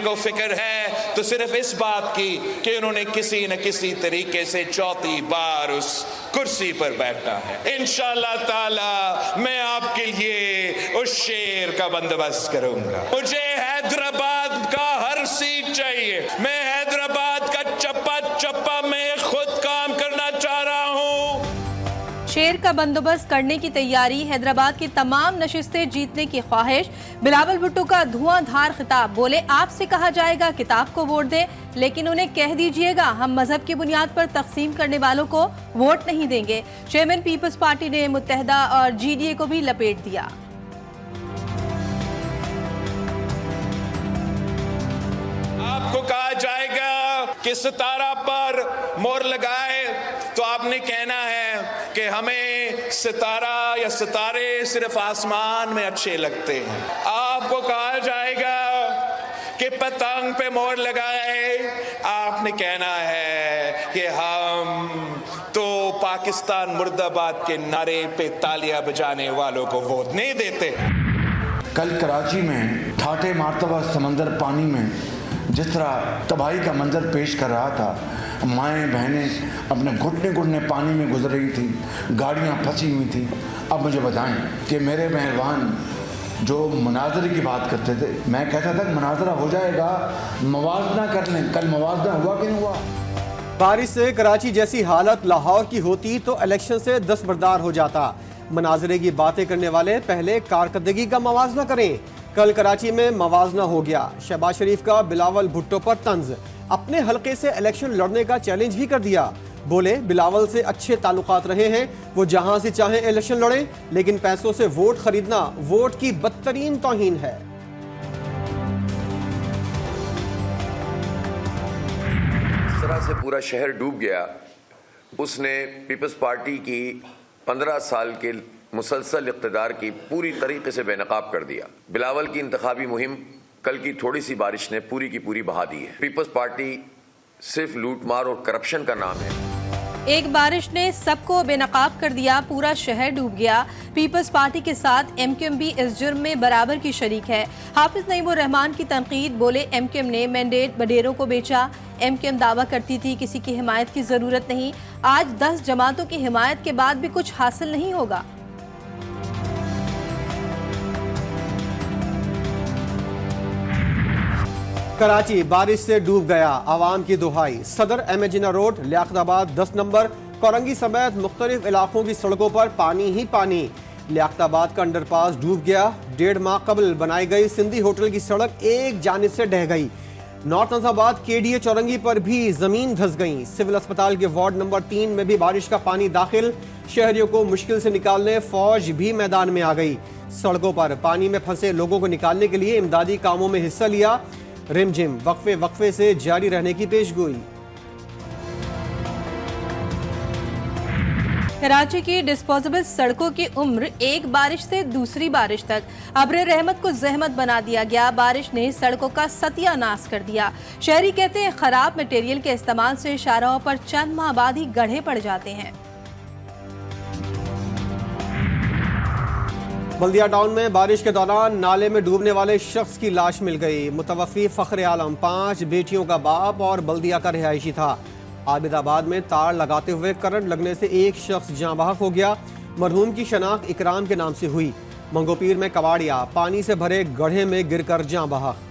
को फिक्र है तो सिर्फ इस बात की कि उन्होंने किसी न किसी तरीके से चौथी बार उस कुर्सी पर बैठना है। इंशाअल्लाह ताला मैं आपके लिए उस शेर का बंदोबस्त करूंगा। मुझे हैदराबाद का हर सीट चाहिए। मैं हैदराबाद का चप्पा चप्पा में खुद काम करना चाह रहा हूं। शेर का बंदोबस्त करने की तैयारी, हैदराबाद की तमाम नशिस्तें जीतने की ख्वाहिश। बिलावल भुट्टो का धुआंधार खिताब, बोले आपसे कहा जाएगा किताब को वोट दें, लेकिन उन्हें कह दीजिएगा हम मजहब की बुनियाद पर तकसीम करने वालों को वोट नहीं देंगे। चेयरमैन पीपल्स पार्टी ने मुत्तहदा और GDA को भी लपेट दिया। आपको कहा जाएगा कि सितारा पर मोहर लगाए तो आपने कहना है कि हमें सितारा या सितारे सिर्फ आसमान में अच्छे लगते हैं। आपको कहा जाएगा कि पतंग पे मोहर लगाए, आपने कहना है कि हम तो पाकिस्तान मुर्दाबाद के नारे पे तालियां बजाने वालों को वोट नहीं देते। कल कराची में ठाटे मारतबा समंदर पानी में जिस तरह तबाही का मंजर पेश कर रहा था, माएँ बहनें अपने घुटने घुटने पानी में गुजर रही थी, गाड़ियाँ फंसी हुई थी। अब मुझे बताएं कि मेरे मेहरबान जो मुनाजरे की बात करते थे, मैं कहता था कि मुनाजरा हो जाएगा, मवाजना कर लें। कल मवाजना हुआ कि नहीं हुआ? बारिश से कराची जैसी हालत लाहौर की होती तो इलेक्शन से दस्तबरदार हो जाता। मुनाजरे की बातें करने वाले पहले कारकर्दगी का मवाजना करें। कल कराची में मवाजना हो गया। शहबाज शरीफ का बिलावल भुट्टो पर तंज, अपने हलके से इलेक्शन लड़ने का चैलेंज भी कर दिया। बोले बिलावल से अच्छे ताल्लुकात रहे हैं, वो जहां से चाहे इलेक्शन लड़े, लेकिन पैसों से वोट खरीदना वोट की बदतरीन तौहीन है। इस तरह से पूरा शहर डूब गया। उसने पीपल्स पार्टी की 15 साल के मुसलसल इक़्तिदार की पूरी तरीके से बेनकाब कर दिया। बिलावल की इंतखाबी मुहिम कल की थोड़ी सी बारिश ने पूरी की पूरी बहा दी है। पीपल्स पार्टी सिर्फ लूटमार और करप्शन का नाम है। एक बारिश ने सबको बेनकाब कर दिया, पूरा शहर डूब गया। पीपल्स पार्टी के साथ MQM भी इस जुर्म में बराबर की शरीक है। हाफिज नईमुर रहमान की तनकीद, बोले MQM ने मैंडेट बडेरों को बेचा। MQM दावा करती थी किसी की हिमायत की जरूरत नहीं। आज 10 जमातों की हिमायत के बाद भी कुछ हासिल नहीं होगा। कराची बारिश से डूब गया, आवाम की दुहाई। सदर एमेजिना रोड, लियाकताबाद 10 नंबर, कोरंगी समेत मुख्तलिफ इलाकों की सड़कों पर पानी ही पानी। लियाकताबाद का अंडरपास डूब गया। 1.5 माह कबल बनाई गई सिंधी होटल की सड़क एक जानिब से ढह गई। नॉर्थ नजाबाद KDA चौरंगी पर भी जमीन धंस गई। सिविल अस्पताल के वार्ड नंबर 3 में भी बारिश का पानी दाखिल। शहरियों को मुश्किल से निकालने फौज भी मैदान में आ गई। सड़कों पर पानी में फंसे लोगों को निकालने के लिए इमदादी कामों में हिस्सा लिया। रिमझिम वक्फे से जारी रहने की पेशगोई। कराची की डिस्पोजेबल सड़कों की उम्र एक बारिश से दूसरी बारिश तक। अब्र रहमत को जहमत बना दिया गया। बारिश ने सड़कों का सत्यानाश कर दिया। शहरी कहते हैं खराब मटेरियल के इस्तेमाल से शाहराहों पर चंद माह बाद ही गड्ढे पड़ जाते हैं। बल्दिया टाउन में बारिश के दौरान नाले में डूबने वाले शख्स की लाश मिल गई। मुतवफ़ी फ़ख्र आलम 5 बेटियों का बाप और बल्दिया का रिहायशी था। आबिदाबाद में तार लगाते हुए करंट लगने से एक शख्स जाँ बहक हो गया। मरहूम की शनाख्त इकराम के नाम से हुई। मंगोपीर में कवाड़िया पानी से भरे गड्ढे में गिरकर जाँ बहक।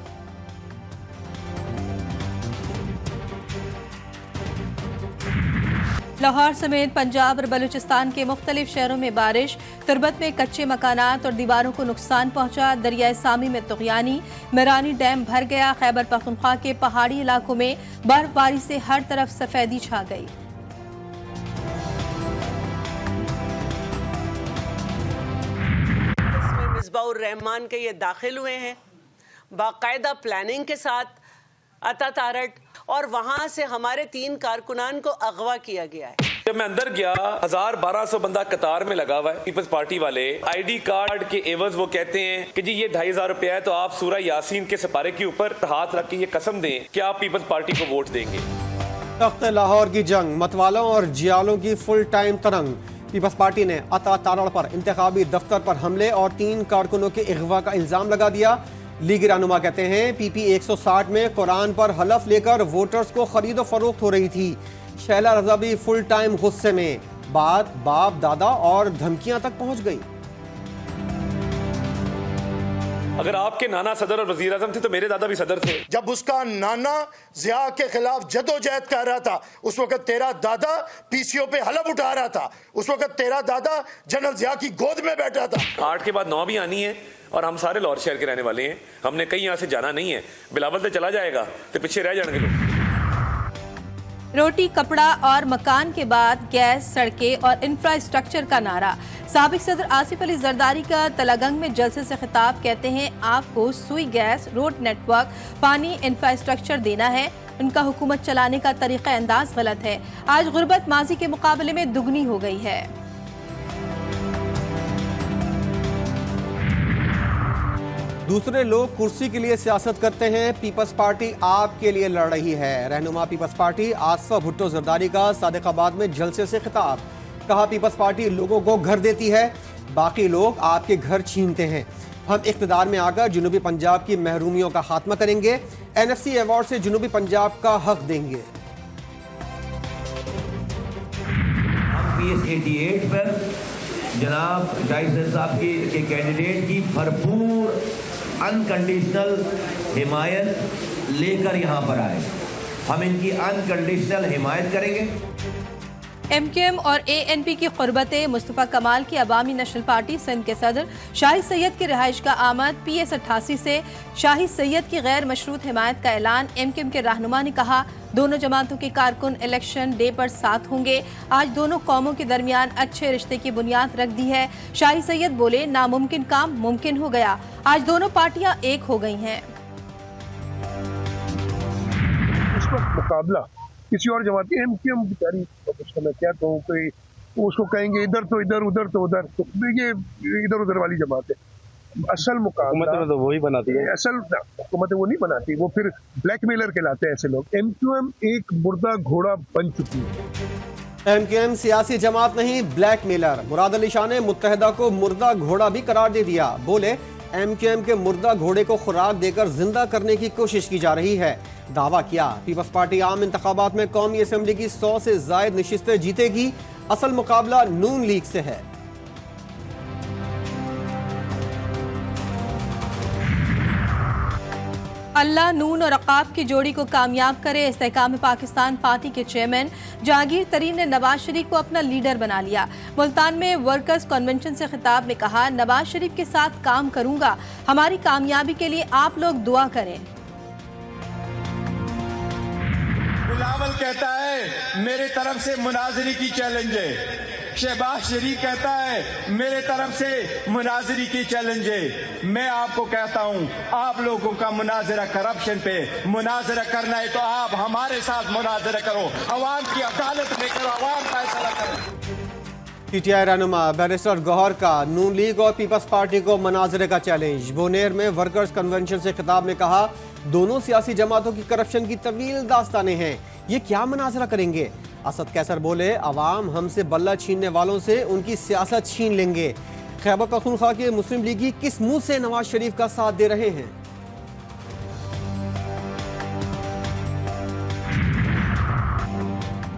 लाहौर समेत पंजाब और बलूचिस्तान के मुख्तलिफ शहरों में बारिश। तुरबत में कच्चे मकानात और दीवारों को नुकसान पहुंचा। दरियाए सामी में तुग़यानी, मेरानी डैम भर गया। खैबर पख्तूनख्वा के पहाड़ी इलाकों में बर्फबारी से हर तरफ सफेदी छा गई। इसमें मिसबाउर रहमान के ये दाखिल हुए हैं बाकायदा प्लानिंग के साथ अतातारट, और वहां से हमारे 3 कारकुनान को अगवा किया गया है। जब मैं अंदर गया 1000-1200 बंदा कतार में लगा हुआ है। पीपल्स पार्टी वाले ID कार्ड के एवज वो कहते हैं कि जी ये 2500 रुपया है, तो आप सूरह यासीन के सिपारे के ऊपर हाथ रख के ये कसम दें कि आप पीपल्स पार्टी को वोट देंगे। तख्त लाहौर की जंग, मतवालों और जियालों की फुल टाइम तरंग। पीपल्स पार्टी ने अता तारड़ पर इंतखाबी दफ्तर पर हमले और 3 कारकुनों के अगवा का इल्जाम लगा दिया। लीगी रहनुमा कहते हैं पीपी 160 में कुरान पर हलफ लेकर वोटर्स को खरीदो फरोख्त हो रही थी। शैला रजा भी फुल टाइम गुस्से में, बात बाप दादा और धमकियां तक पहुंच गई। अगर आपके नाना सदर और वजीर आजम थे तो मेरे दादा भी सदर थे। जब उसका नाना जिया के खिलाफ जदोजहद कर रहा था, उस वक्त तेरा दादा पीसीओ पे हलफ उठा रहा था। उस वक्त तेरा दादा जनरल जिया की गोद में बैठा था। 8 के बाद 9 भी आनी है और हम सारे लाहौर शहर के रहने वाले हैं। हमने कहीं यहाँ से जाना नहीं है। बिलावल से चला जाएगा तो पीछे रह जाएंगे लोग। रोटी, कपड़ा और मकान के बाद गैस, सड़कें और इंफ्रास्ट्रक्चर का नारा। साबिक सदर आसिफ अली जरदारी का तलागंग में जलसे से खिताब, कहते हैं आपको सुई गैस, रोड नेटवर्क, पानी, इंफ्रास्ट्रक्चर देना है। उनका हुकूमत चलाने का तरीका अंदाज गलत है। आज गुर्बत माजी के मुकाबले में दुगनी हो गई है। दूसरे लोग कुर्सी के लिए सियासत करते हैं, पीपल्स पार्टी आपके लिए लड़ रही है। रहनुमा पीपल्स पार्टी आसफा भुट्टो जरदारी का सादिकाबाद में जलसे से खिताब, कहा पीपल्स पार्टी लोगों को घर देती है, बाकी लोग आपके घर छीनते हैं। हम इख्तिदार में आकर जुनूबी पंजाब की महरूमियों का खात्मा करेंगे, NFC अवार्ड से जुनूबी पंजाब का हक देंगे। PS 88 पर जनाब डाइसर साहब के कैंडिडेट की भरपूर अनकंडीशनल हिमायत लेकर यहाँ पर आए। हम इनकी अनकंडीशनल हिमायत करेंगे। MQM और ANP की क़ुर्बतें। मुस्तफ़ा कमाल की अवामी नेशनल पार्टी सिंध के सदर शाहिद सैयद की रिहाइश का आमद। PS 88 से शाहिद सैयद की गैर मशरूत हिमायत का ऐलान। MQM के रहनुमा ने कहा दोनों जमातों के कारकुन इलेक्शन डे पर साथ होंगे। आज दोनों कौमों के दरमियान अच्छे रिश्ते की बुनियाद रख दी है। शाहिद सैयद बोले नामुमकिन काम मुमकिन हो गया। आज दोनों पार्टियां एक हो गई हैं। उस वक्त मुकाबला किसी और जमात की MQM बेचारी, उसको मैं क्या कहूँ, कोई उसको कहेंगे इधर तो इधर, उधर तो उधर, तो ये इधर उधर वाली जमात है। असल मुकाबला तो वही बनाती है, असल हुकूमत वो नहीं बनाती, वो फिर ब्लैकमेलर कहलाते हैं ऐसे लोग। MQM एक मुर्दा घोड़ा बन चुकी है। MQM सियासी जमात नहीं, ब्लैकमेलर। मुराद अली शाह ने मुत्तहिदा को मुर्दा घोड़ा भी करार दे दिया। बोले MQM के मुर्दा घोड़े को खुराक देकर जिंदा करने की कोशिश की जा रही है। दावा किया पीपल्स पार्टी आम इंतखाबात में कौमी असेंबली की 100 से जायद नशिस्तें जीतेगी। असल मुकाबला नून लीग से है। अल्लाह नून और अकाब की जोड़ी को कामयाब करे। इस्तेहकाम पाकिस्तान पार्टी के चेयरमैन जहांगीर तरीन ने नवाज शरीफ को अपना लीडर बना लिया। मुल्तान में वर्कर्स कन्वेंशन से खिताब में कहा नवाज शरीफ के साथ काम करूंगा, हमारी कामयाबी के लिए आप लोग दुआ करें। बिलावल कहता है मेरे तरफ से मुनाजरी की चैलेंज है। शहबाज शरीफ कहता है मेरे तरफ से मुनाजरी की चैलेंज है। मैं आपको कहता हूं आप लोगों का मुनाजरा करप्शन पे मुनाजरा करना है तो आप हमारे साथ मुनाजरा करो, अवाम की अदालत में करो, अवाम फैसला करो। PTI रहनुमा बैरिस्टर गौहर का नून लीग और पीपल्स पार्टी को मनाजरे का चैलेंज। बोनेर में वर्कर्स कन्वेंशन से खिताब में कहा दोनों सियासी जमातों की करप्शन की तवील दास्तानें हैं, ये क्या मनाजरा करेंगे। असद कैसर बोले अवाम हमसे बल्ला छीनने वालों से उनकी सियासत छीन लेंगे। खैबर पख्तूनख्वा के मुस्लिम लीगी किस मुंह से नवाज शरीफ का साथ दे रहे हैं।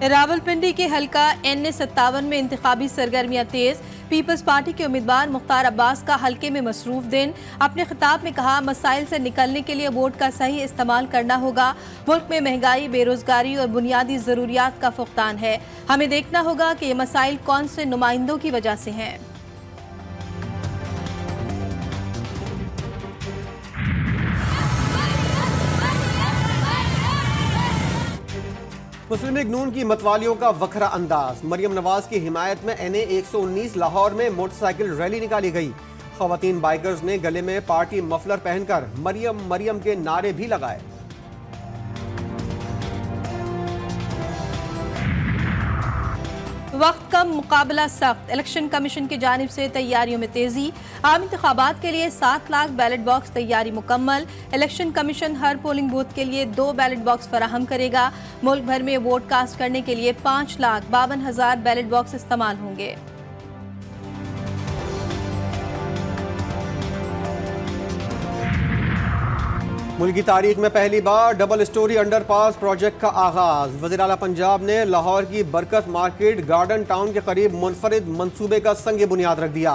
रावलपिंडी के हल्का NA57 में इंतखाबी सरगर्मियां तेज। पीपल्स पार्टी के उम्मीदवार मुख्तार अब्बास का हल्के में मसरूफ दिन। अपने खिताब में कहा मसाइल से निकलने के लिए वोट का सही इस्तेमाल करना होगा। मुल्क में महंगाई, बेरोजगारी और बुनियादी ज़रूरियात का फुकदान है। हमें देखना होगा कि ये मसाइल कौन से नुमाइंदों की वजह से हैं। मुस्लिम लीग नून की मतवालियों का वखरा अंदाज। मरियम नवाज की हिमायत में NA 119 लाहौर में मोटरसाइकिल रैली निकाली गई। खवातीन बाइकर्स ने गले में पार्टी मफलर पहनकर मरियम मरियम के नारे भी लगाए। वक्त कम, मुकाबला सख्त। इलेक्शन कमीशन की जानिब से तैयारियों में तेजी। आम इंतखाबात के लिए 7 लाख बैलेट बॉक्स तैयारी मुकम्मल। इलेक्शन कमीशन हर पोलिंग बूथ के लिए 2 बैलेट बॉक्स फराहम करेगा। मुल्क भर में वोट कास्ट करने के लिए 5,52,000 बैलेट बॉक्स इस्तेमाल होंगे। मुल्क की तारीख में पहली बार डबल स्टोरी अंडरपास प्रोजेक्ट का आगाज। वज़ीर आला पंजाब ने लाहौर की बरकत मार्केट गार्डन टाउन के करीब मुनफरिद मंसूबे का संग बुनियाद रख दिया।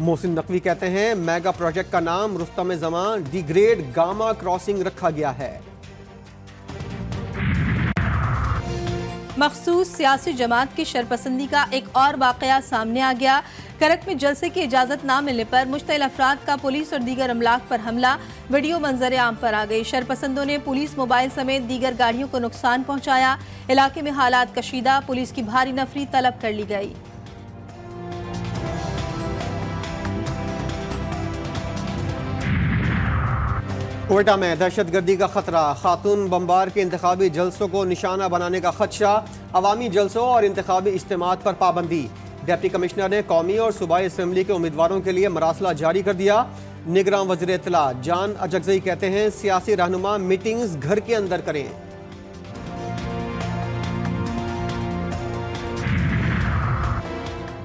मोहसिन नकवी कहते हैं मेगा प्रोजेक्ट का नाम Rustam Zaman D grade gamma crossing रखा गया है। मखसूस सियासी जमात की शरपसंदी का एक और वाकया सामने आ गया। करक में जलसे की इजाजत न मिलने पर मुश्तइल अफराद का पुलिस और दीगर अमलाक पर हमला, वीडियो मंजर आम पर आ गई। शरपसंदों ने पुलिस मोबाइल समेत दीगर गाड़ियों को नुकसान पहुंचाया। इलाके में हालात कशीदा, पुलिस की भारी नफरी तलब कर ली गई। कोयटा में दहशतगर्दी का खतरा, खातून बमबार के इंतखाबी जलसों को निशाना बनाने का खदशा, अवामी जलसों और इंतखाबी इज्तिमात पर पाबंदी। डिप्टी कमिश्नर ने कौमी और सूबाई असम्बली के उम्मीदवारों के लिए मरासला जारी कर दिया। निगरान वज़ीर इत्तला जान अजगज़ई कहते हैं सियासी रहनुमा मीटिंग्स घर के अंदर करें।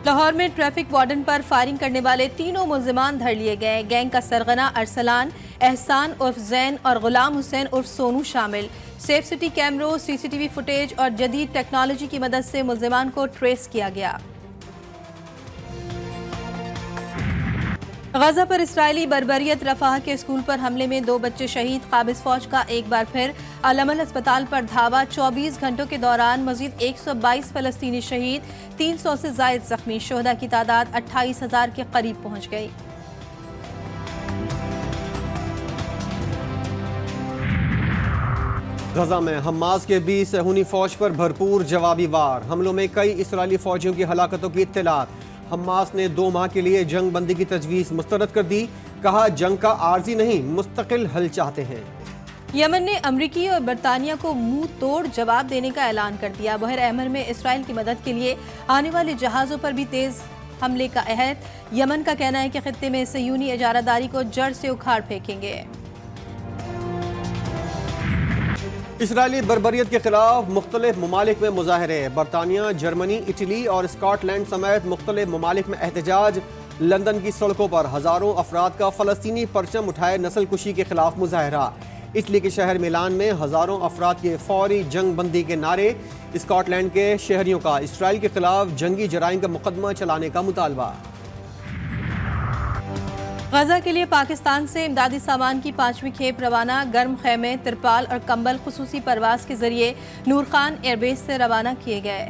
लाहौर में ट्रैफिक वार्डन पर फायरिंग करने वाले तीनों मुल्जिमान धर लिए गए। गैंग का सरगना अरसलान, एहसान उर्फ जैन और गुलाम हुसैन उर्फ सोनू शामिल। सेफ सिटी कैमरों, सीसीटीवी फुटेज और जदीद टेक्नोलॉजी की मदद से मुल्जिमान को ट्रेस किया गया। गजा पर इसराइली बर्बरियत, रफाह के स्कूल पर हमले में 2 बच्चे शहीद। काबिज फौज का एक बार फिर अलमल अस्पताल पर धावा, 24 घंटों के दौरान मजीद 122 फलस्तीनी शहीद, 300 से जायद जख्मी। शोहदा की तादाद 28,000 के करीब पहुंच गई। गजा में हमास के बीच सहूनी फौज पर भरपूर जवाबी वार, हमलों में कई इसराइली फौजियों की हलाकतों की इत्तलात। हमास ने 2 माह के लिए जंग बंदी की तजवीज़ मुस्तरद कर दी। कहा जंग का आर्जी नहीं, मुस्तकिल हल चाहते हैं। यमन ने अमरीकी और बरतानिया को मुंह तोड़ जवाब देने का ऐलान कर दिया। बहर अहमर में इसराइल की मदद के लिए आने वाले जहाज़ों पर भी तेज हमले का अहद। यमन का कहना है कि खित्ते में सयूनी इजारादारी को जड़ से उखाड़ फेंकेंगे। इसराइली बर्बरियत के खिलाफ मुख्तलिफ ममालिक में मुजाहरे। बरतानिया, जर्मनी, इटली और स्कॉटलैंड समेत मुख्तलिफ ममालिक में एहतजाज। लंदन की सड़कों पर हजारों अफराद का फलस्तीनी परचम उठाए नस्ल कुशी के खिलाफ मुजाहरा। इटली के शहर मिलान में हजारों अफराद के फौरी जंग बंदी के नारे। स्कॉटलैंड के शहरियों का इसराइल के खिलाफ जंगी जराइम का मुकदमा चलाने का मुतालबा। गजा के लिए पाकिस्तान से इमदादी सामान की 5वीं खेप रवाना। गर्म खेमे, तिरपाल और कंबल खुसूसी परवाज के जरिए नूर खान एयरबेस से रवाना किए गए।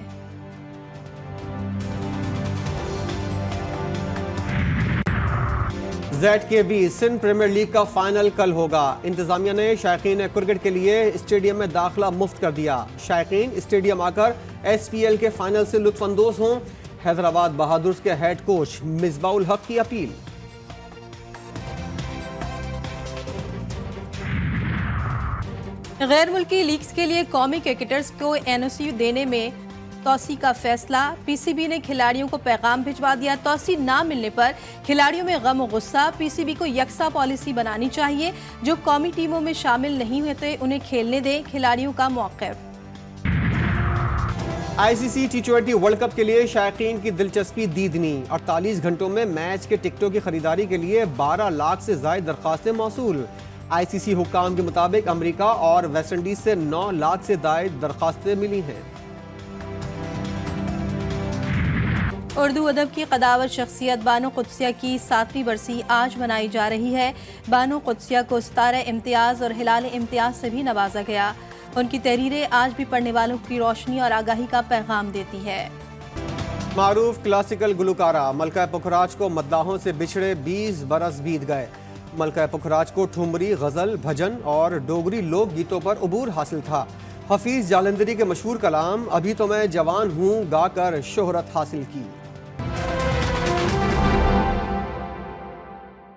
ZKB सिंध प्रीमियर लीग का फाइनल कल होगा। इंतजामिया ने शायकीन क्रिकेट के लिए स्टेडियम में दाखिला मुफ्त कर दिया। शायकीन स्टेडियम आकर SPL के फाइनल से लुत्फानंदोज हों। हैदराबाद बहादुर्स के हेड कोच मिसबाउल हक की अपील। गैर मुल्की लीग्स के लिए कौमी क्रिकेटर्स को NOC देने में तौसी का फैसला। PCB ने खिलाड़ियों को पैगाम भिजवा दिया। तौसी ना मिलने पर खिलाड़ियों में गम और गुस्सा। PCB को यकसा पॉलिसी बनानी चाहिए। जो कौमी टीमों में शामिल नहीं होते उन्हें खेलने दें, खिलाड़ियों का मौक़िफ़। ICC T20 वर्ल्ड कप के लिए शायकीन की दिलचस्पी दीदनी। 48 घंटों में मैच के टिकटों की खरीदारी के लिए 12 लाख से ज्यादा दरखास्तें मौसूल। ICC हुक्काम के मुताबिक अमेरिका और वेस्ट इंडीज से 9 लाख से ज्यादा दरखास्तें मिली हैं। उर्दू अदब की कदावर शख्सियत बानो कुद्सिया की 7वीं बरसी आज मनाई जा रही है। बानो कुद्सिया को सितारा इम्तियाज़ और हिलाल इम्तियाज़ से भी नवाजा गया। उनकी तहरीरें आज भी पढ़ने वालों की रोशनी और आगाही का पैगाम देती है। मारूफ क्लासिकल गुलकारा मलका पुखराज को मद्दाहों से बिछड़े 20 बरस बीत गए। मलका पुखराज को ठुमरी, गज़ल, भजन और डोगरी लोक गीतों पर उबूर हासिल था। हफीज जालंधरी के मशहूर कलाम अभी तो मैं जवान हूँ गाकर शोहरत हासिल की।